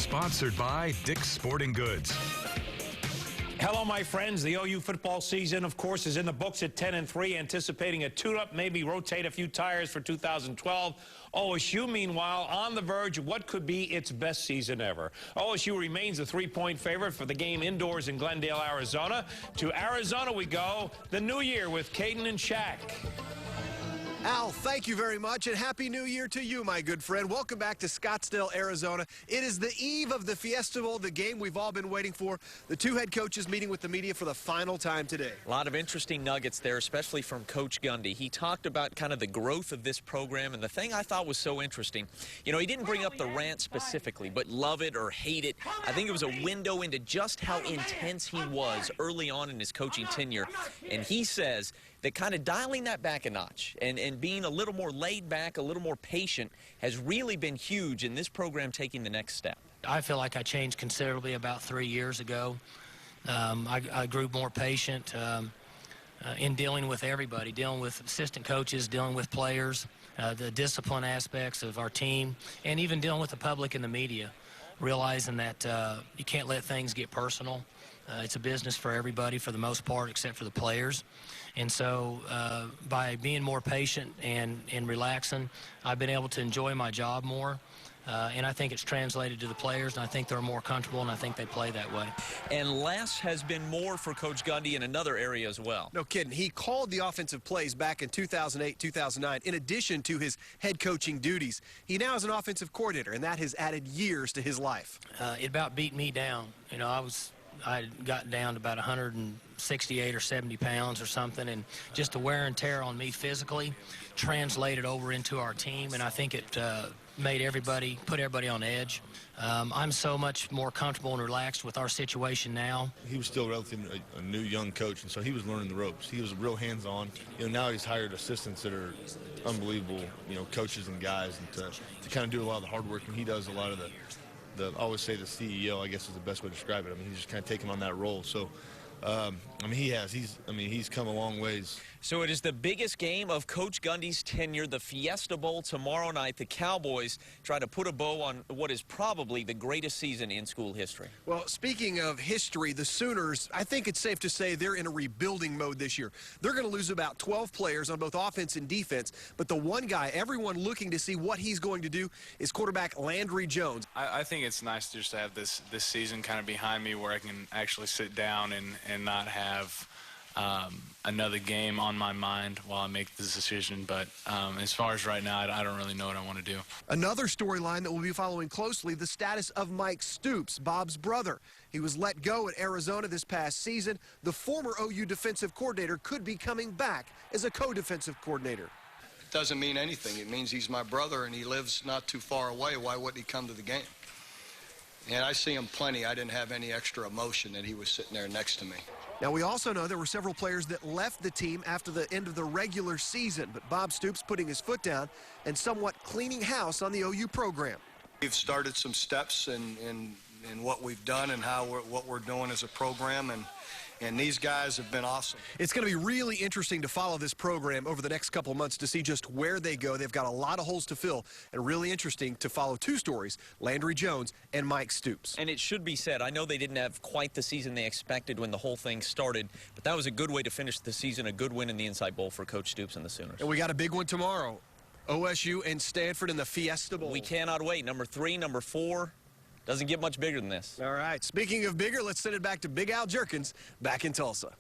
Sponsored by Dick's Sporting Goods. Hello, my friends. The OU football season, of course, is in the books at 10-3, anticipating a tune-up, maybe rotate a few tires for 2012. OSU, meanwhile, on the verge of what could be its best season ever. OSU remains a 3-point favorite for the game indoors in Glendale, Arizona. To Arizona we go, the new year with Caden and Shaq. Al, thank you very much, and Happy New Year to you, my good friend. Welcome back to Scottsdale, Arizona. It is the eve of the Fiesta Bowl, the game we've all been waiting for. The two head coaches meeting with the media for the final time today. A lot of interesting nuggets there, especially from Coach Gundy. He talked about kind of the growth of this program, and the thing I thought was so interesting, you know, he didn't bring up the rant specifically, but love it or hate it. I think it was a window into just how intense he was early on in his coaching tenure, and he says that kind of dialing that back a notch and being a little more laid back, a little more patient has really been huge in this program taking the next step. I feel like I changed considerably about 3 years ago. I grew more patient in dealing with everybody, dealing with assistant coaches, dealing with players, the discipline aspects of our team, and even dealing with the public and the media, realizing that you can't let things get personal. It's a business for everybody for the most part except for the players. And so by being more patient and relaxing, I've been able to enjoy my job more. And I think it's translated to the players, and I think they're more comfortable, and I think they play that way. And less has been more for Coach Gundy in another area as well. No kidding. He called the offensive plays back in 2008, 2009, in addition to his head coaching duties. He now is an offensive coordinator, and that has added years to his life. It about beat me down. You know, I got down to about 168 or 70 pounds or something, and just the wear and tear on me physically translated over into our team, and I think it put everybody on edge. I'm so much more comfortable and relaxed with our situation now. He was still relatively a new young coach, and so he was learning the ropes. He was real hands-on. You know, now he's hired assistants that are unbelievable, you know, coaches and guys, and to kind of do a lot of the hard work, and he does a lot of I always say the CEO, I guess, is the best way to describe it. I mean, he's just kind of taking on that role. So, I mean, he's come a long ways. So it is the biggest game of Coach Gundy's tenure, the Fiesta Bowl tomorrow night. The Cowboys try to put a bow on what is probably the greatest season in school history. Well, speaking of history, the Sooners, I think it's safe to say they're in a rebuilding mode this year. They're going to lose about 12 players on both offense and defense, but the one guy everyone looking to see what he's going to do is quarterback Landry Jones. I think it's nice just to have this season kind of behind me where I can actually sit down and not have another game on my mind while I make this decision. But as far as right now, I don't really know what I want to do. Another storyline that we'll be following closely, the status of Mike Stoops, Bob's brother. He was let go at Arizona this past season. The former OU defensive coordinator could be coming back as a co-defensive coordinator. It doesn't mean anything. It means he's my brother and he lives not too far away. Why wouldn't he come to the game? And I see him plenty. I didn't have any extra emotion that he was sitting there next to me. Now, we also know there were several players that left the team after the end of the regular season, but Bob Stoops putting his foot down and somewhat cleaning house on the OU program. We've started some steps in what we've done and what we're doing as a program, and these guys have been awesome. It's going to be really interesting to follow this program over the next couple of months to see just where they go. They've got a lot of holes to fill, and really interesting to follow two stories, Landry Jones and Mike Stoops. And it should be said, I know they didn't have quite the season they expected when the whole thing started, but that was a good way to finish the season, a good win in the Inside Bowl for Coach Stoops and the Sooners. And we got a big one tomorrow, OSU and Stanford in the Fiesta Bowl. We cannot wait. Number 3, number 4. Doesn't get much bigger than this. All right. Speaking of bigger, let's send it back to Big Al Jerkins back in Tulsa.